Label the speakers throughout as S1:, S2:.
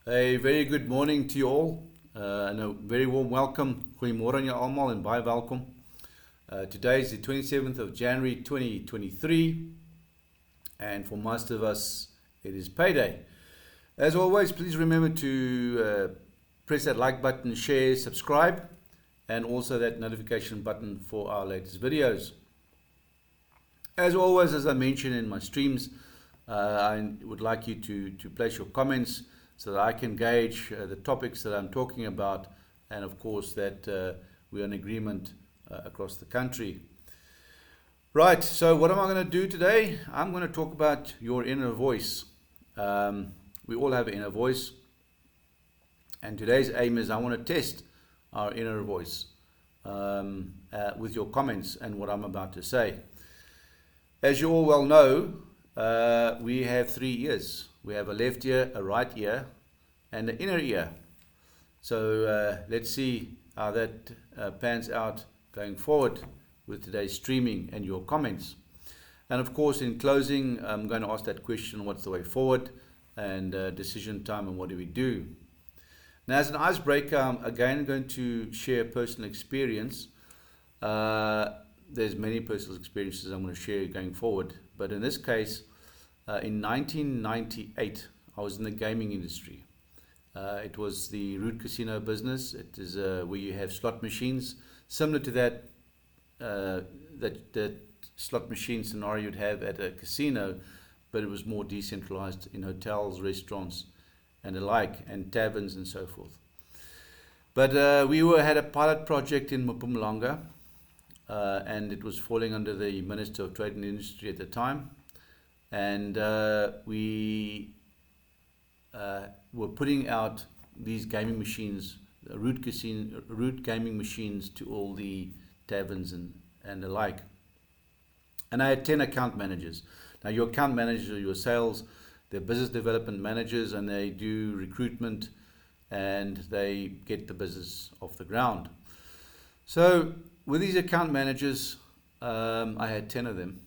S1: A very good morning to you all, and a very warm welcome. Goeiemorgen julle almal en baie welkom. Today is the 27th of January 2023, and for most of us, it is payday. As always, please remember to press that like button, share, subscribe, and also that notification button for our latest videos. As always, as I mentioned in my streams, I would like you to place your comments so that I can gauge the topics that I'm talking about, and of course that we're in agreement across the country. Right, so what am I going to do today? I'm going to talk about your inner voice. We all have an inner voice, and today's aim is I want to test our inner voice with your comments and what I'm about to say. As you all well know, we have 3 ears. We have a left ear, a right ear, and an inner ear. So let's see how that pans out going forward with today's streaming and your comments. And of course, in closing, I'm going to ask that question, what's the way forward, and decision time, and what do we do? Now, as an icebreaker, I'm again going to share personal experience. There's many personal experiences I'm going to share going forward, but in this case, in 1998, I was in the gaming industry. It was the root casino business. It is where you have slot machines, similar to that slot machine scenario you'd have at a casino, but it was more decentralized in hotels, restaurants, and the like, and taverns and so forth. But we had a pilot project in Mpumalanga, and it was falling under the Minister of Trade and Industry at the time. And we were putting out these gaming machines, root gaming machines, to all the taverns and the like. And I had 10 account managers. Now, your account managers are your sales, they're business development managers, and they do recruitment and they get the business off the ground. So with these account managers, I had 10 of them.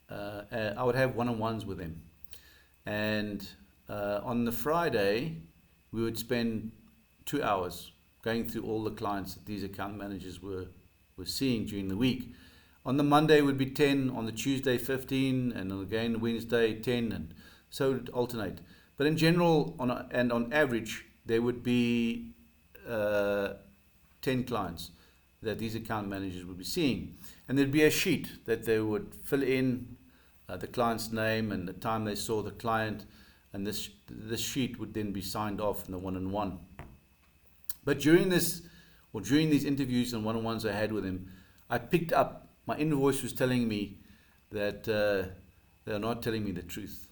S1: I would have one-on-ones with them, and on the Friday we would spend 2 hours going through all the clients that these account managers were seeing during the week. On the Monday would be 10, on the Tuesday 15, and again Wednesday 10, and so it would alternate. But in general, on average, there would be 10 clients that these account managers would be seeing, and there'd be a sheet that they would fill in the client's name and the time they saw the client, and this sheet would then be signed off in the one-on-one. But during these interviews and one-on-ones I had with him, I picked up, my inner voice was telling me that they're not telling me the truth.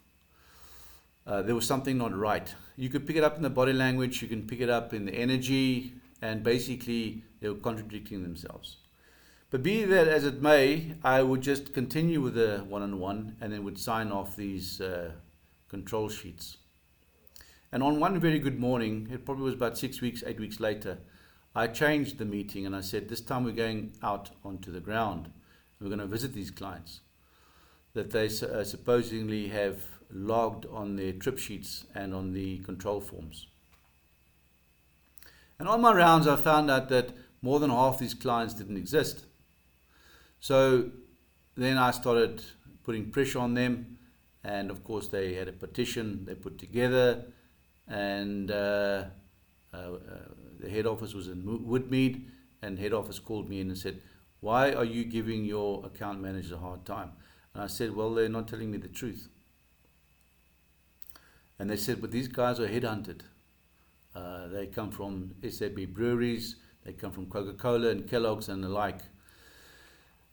S1: There was something not right. You could pick it up in the body language, you can pick it up in the energy, and basically they were contradicting themselves. But be that as it may, I would just continue with the one-on-one and then would sign off these control sheets. And on one very good morning, it probably was about 6 weeks, 8 weeks later, I changed the meeting and I said, this time we're going out onto the ground. We're going to visit these clients that they supposedly have logged on their trip sheets and on the control forms. And on my rounds, I found out that more than half these clients didn't exist. So then I started putting pressure on them, and of course they had a petition they put together, and the head office was in Woodmead, and head office called me in and said, why are you giving your account manager a hard time? And I said, well, they're not telling me the truth. And they said, but these guys are headhunted. They come from SAB breweries, they come from Coca-Cola and Kellogg's and the like.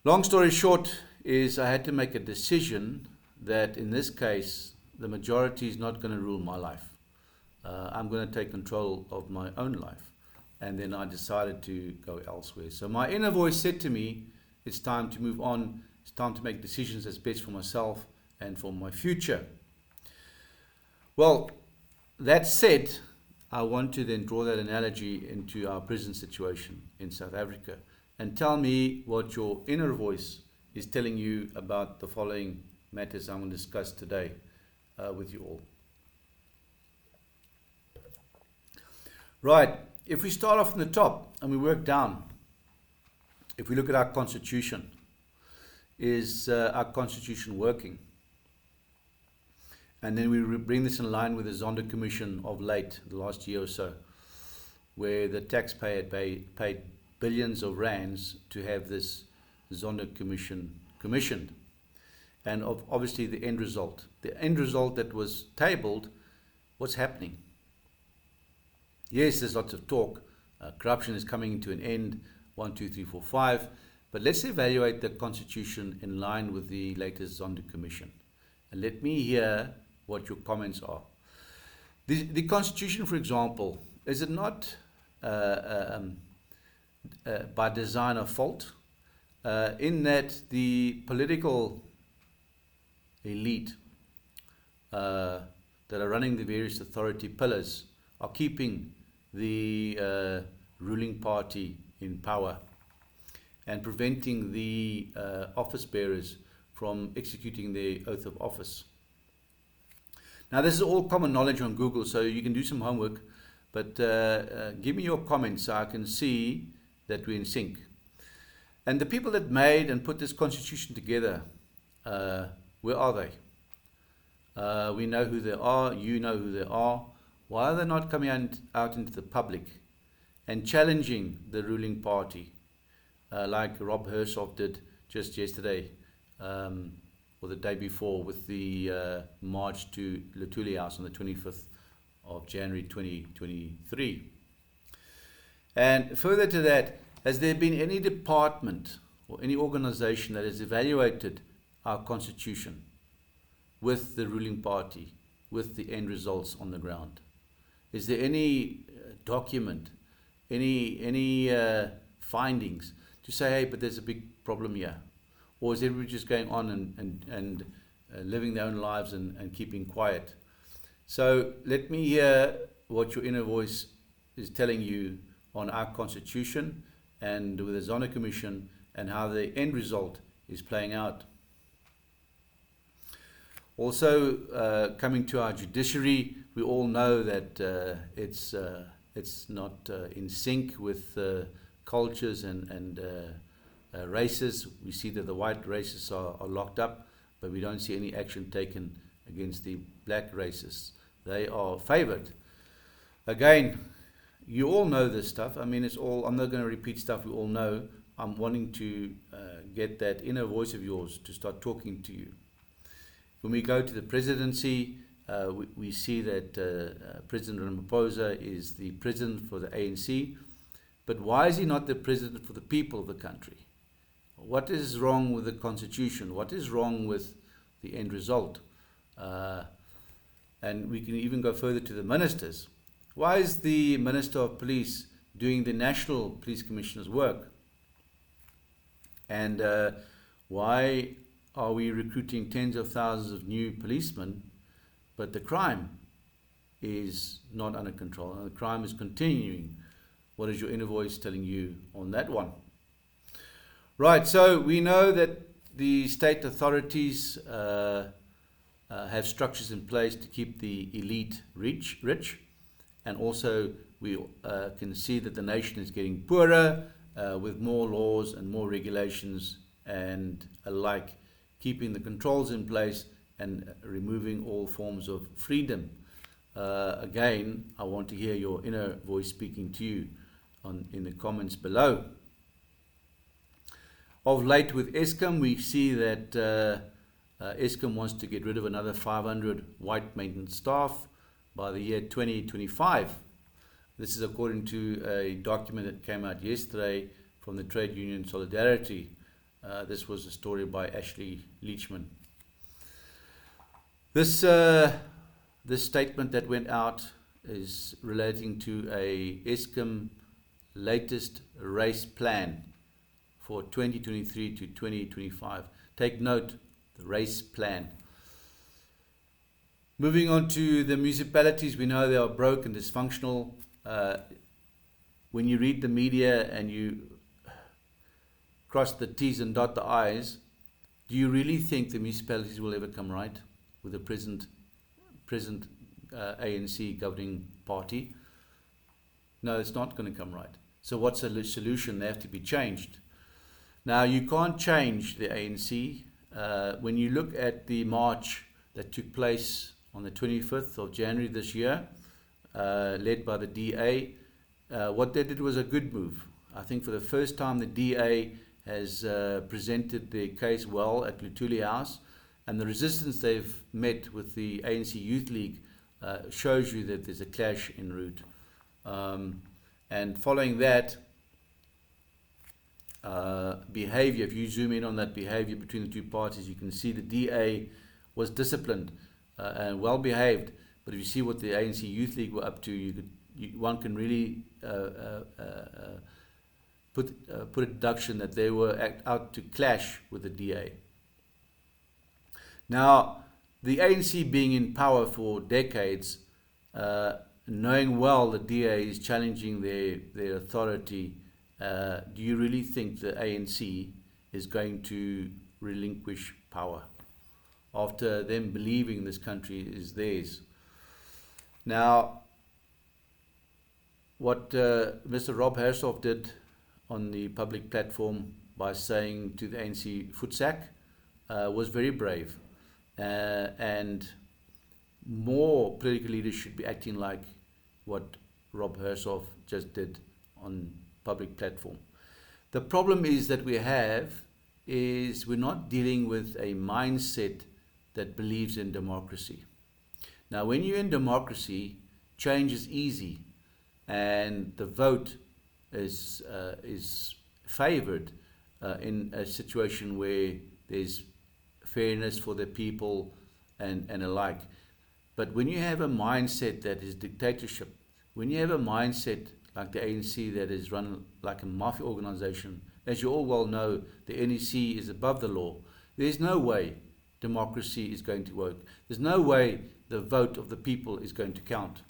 S1: Long story short is I had to make a decision that in this case, the majority is not going to rule my life. I'm going to take control of my own life. And then I decided to go elsewhere. So my inner voice said to me, it's time to move on. It's time to make decisions that's best for myself and for my future. Well, that said, I want to then draw that analogy into our prison situation in South Africa and tell me what your inner voice is telling you about the following matters I'm going to discuss today with you all. Right, if we start off from the top and we work down, if we look at our constitution, is our constitution working? And then we bring this in line with the Zondo Commission of late, the last year or so, where the taxpayer paid billions of rands to have this Zondo Commission commissioned. And obviously the end result that was tabled, what's happening? Yes, there's lots of talk. Corruption is coming to an end, 1, 2, 3, 4, 5. But let's evaluate the constitution in line with the latest Zondo Commission. And let me hear what your comments are. The constitution, for example, is it not by design a fault? In that the political elite that are running the various authority pillars are keeping the ruling party in power and preventing the office bearers from executing their oath of office. Now, this is all common knowledge on Google, so you can do some homework, but give me your comments so I can see that we're in sync. And the people that made and put this constitution together, where are they? We know who they are, you know who they are. Why are they not coming out into the public and challenging the ruling party, like Rob Hersov did just yesterday, or the day before, with the march to Lutuli House on the 25th of January 2023. And further to that, has there been any department or any organization that has evaluated our constitution with the ruling party, with the end results on the ground? Is there any document, any findings to say, hey, but there's a big problem here? Or is everybody just going on and living their own lives and keeping quiet? So let me hear what your inner voice is telling you on our constitution and with the Zondo Commission and how the end result is playing out. Also, coming to our judiciary, we all know that it's not in sync with cultures and races. We see that the white races are locked up, but we don't see any action taken against the black races. They are favored. Again, you all know this stuff. I mean, it's all, I'm not going to repeat stuff we all know. I'm wanting to get that inner voice of yours to start talking to you. When we go to the presidency, we see that President Ramaphosa is the president for the ANC. But why is he not the president for the people of the country? What is wrong with the constitution? What is wrong with the end result? And we can even go further to the ministers. Why is the Minister of Police doing the National Police Commissioner's work? And why are we recruiting tens of thousands of new policemen, but the crime is not under control and the crime is continuing? What is your inner voice telling you on that one? Right, so we know that the state authorities have structures in place to keep the elite rich, and also we can see that the nation is getting poorer with more laws and more regulations and alike, keeping the controls in place and removing all forms of freedom. Again, I want to hear your inner voice speaking to you in the comments below. Of late with Eskom, we see that Eskom wants to get rid of another 500 white maintenance staff by the year 2025. This is according to a document that came out yesterday from the trade union Solidarity. This was a story by Ashley Leachman. This statement that went out is relating to a Eskom latest race plan for 2023 to 2025. Take note, the race plan. Moving on to the municipalities, we know they are broke and dysfunctional. When you read the media and you cross the T's and dot the I's, do you really think the municipalities will ever come right with the present ANC governing party? No, it's not going to come right. So what's the solution? They have to be changed. Now, you can't change the ANC. When you look at the march that took place on the 25th of January this year, led by the DA, what they did was a good move. I think for the first time the DA has presented their case well at Lutuli House, and the resistance they've met with the ANC Youth League shows you that there's a clash en route. And following that behavior, if you zoom in on that behavior between the two parties, you can see the DA was disciplined and well behaved. But if you see what the ANC Youth League were up to, one can really put a deduction that they were out to clash with the DA. Now, the ANC being in power for decades, knowing well the DA is challenging their authority, do you really think the ANC is going to relinquish power after them believing this country is theirs? Now, what Mr. Rob Hersoff did on the public platform by saying to the ANC footsack was very brave. And more political leaders should be acting like what Rob Hersoff just did on public platform. The problem is that we're not dealing with a mindset that believes in democracy. Now, when you're in democracy, change is easy, and the vote is favored in a situation where there's fairness for the people and alike. But when you have a mindset that is dictatorship, when you have a mindset like the ANC that is run like a mafia organization, as you all well know, the NEC is above the law. There's no way democracy is going to work. There's no way the vote of the people is going to count.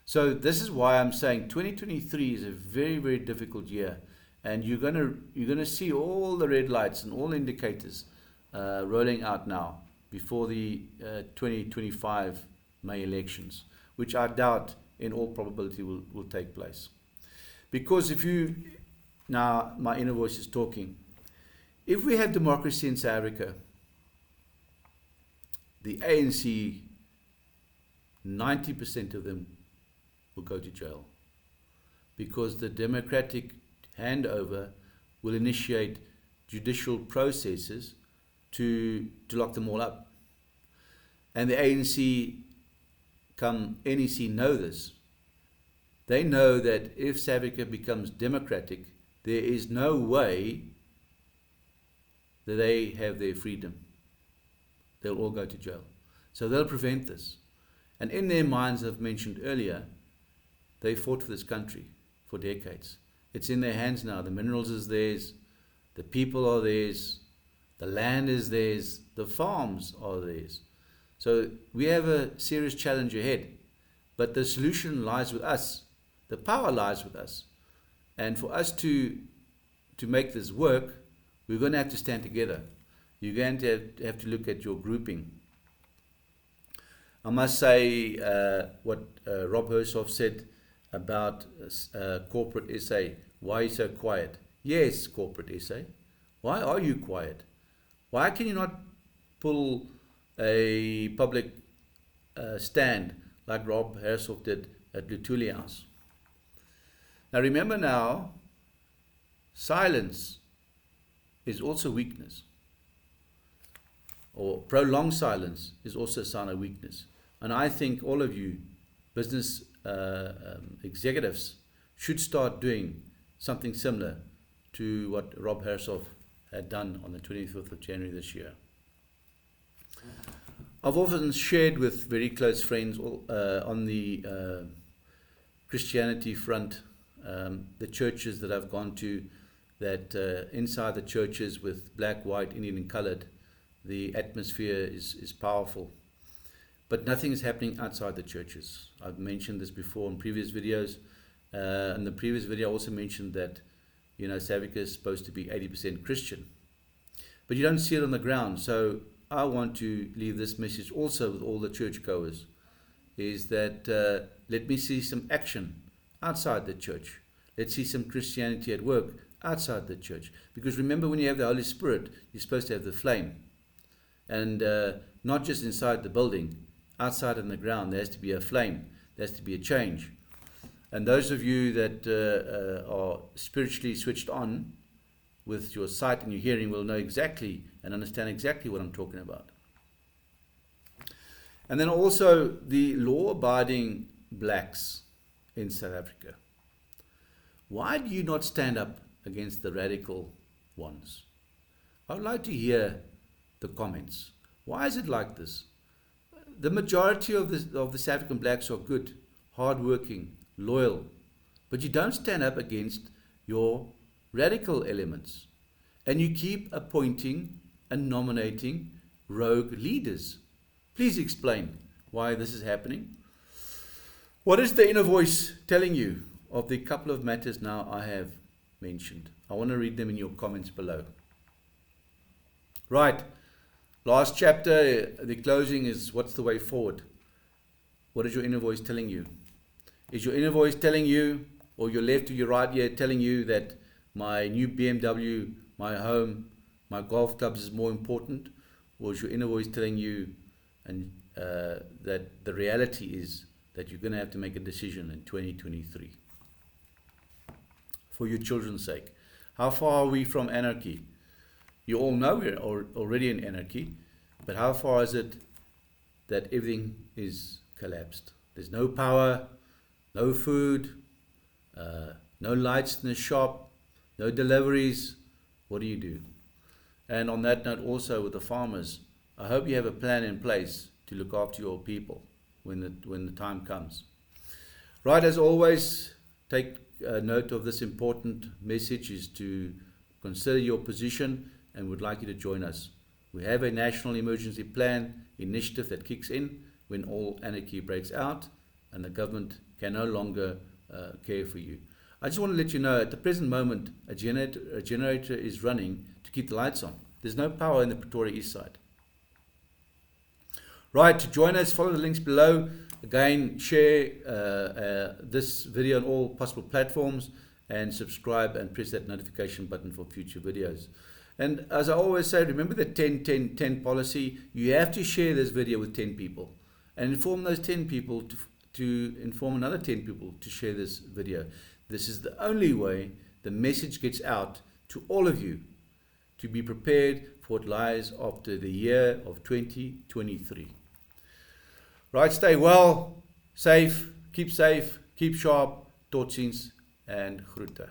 S1: So this is why I'm saying 2023 is a very, very difficult year, and you're gonna see all the red lights and all indicators rolling out now before the 2025 May elections, which I doubt in all probability will take place. Because now my inner voice is talking, if we have democracy in South Africa, the ANC, 90% of them will go to jail, because the democratic handover will initiate judicial processes to lock them all up. And the ANC, come NEC, know this. They know that if South Africa becomes democratic, there is no way that they have their freedom. They'll all go to jail. So they'll prevent this. And in their minds, I've mentioned earlier, they fought for this country for decades. It's in their hands now. The minerals is theirs, the people are theirs, the land is theirs, the farms are theirs. So we have a serious challenge ahead. But the solution lies with us. The power lies with us. And for us to make this work, we're going to have to stand together. You're going to have to look at your grouping. I must say what Rob Hersoff said about corporate SA. Why are you so quiet? Yes, corporate SA. Why are you quiet? Why can you not pull a public stand like Rob Hersoff did at Lutuli House? Now remember now, silence is also weakness. Or prolonged silence is also a sign of weakness. And I think all of you business executives should start doing something similar to what Rob Hersoff had done on the 25th of January this year. I've often shared with very close friends on the Christianity front, the churches that I've gone to, that inside the churches with black, white, Indian and colored, the atmosphere is powerful. But nothing is happening outside the churches. I've mentioned this before in previous videos. In the previous video I also mentioned that, South Africa is supposed to be 80% Christian. But you don't see it on the ground. So I want to leave this message also with all the churchgoers, is that let me see some action outside the church. Let's see some Christianity at work outside the church. Because remember, when you have the Holy Spirit, you're supposed to have the flame. And not just inside the building, outside on the ground, there has to be a flame. There has to be a change. And those of you that are spiritually switched on with your sight and your hearing will know exactly and understand exactly what I'm talking about. And then also the law-abiding blacks in South Africa. Why do you not stand up against the radical ones? I would like to hear the comments. Why is it like this? The majority of the South African blacks are good, hardworking, loyal, but you don't stand up against your radical elements, and you keep appointing and nominating rogue leaders. Please explain why this is happening. What is the inner voice telling you of the couple of matters now I have mentioned? I want to read them in your comments below. Right, last chapter, the closing is what's the way forward? What is your inner voice telling you? Is your inner voice telling you, or your left or your right ear telling you that my new BMW, my home, my golf clubs is more important? Or is your inner voice telling you that the reality is that you're going to have to make a decision in 2023 for your children's sake? How far are we from anarchy? You all know we're already in anarchy, but how far is it that everything is collapsed? There's no power, no food, no lights in the shop, no deliveries. What do you do? And on that note also with the farmers, I hope you have a plan in place to look after your people when the time comes. Right, as always, take note of this important message is to consider your position and would like you to join us. We have a national emergency plan initiative that kicks in when all anarchy breaks out and the government can no longer care for you. I just want to let you know at the present moment a generator is running to keep the lights on. There's no power in the Pretoria East Side. Right, to join us, follow the links below. Again, share this video on all possible platforms and subscribe and press that notification button for future videos. And as I always say, remember the 10-10-10 policy. You have to share this video with 10 people and inform those 10 people to inform another 10 people to share this video. This is the only way the message gets out to all of you to be prepared for what lies after the year of 2023. Right, stay well, safe, keep sharp, totsiens, and groete.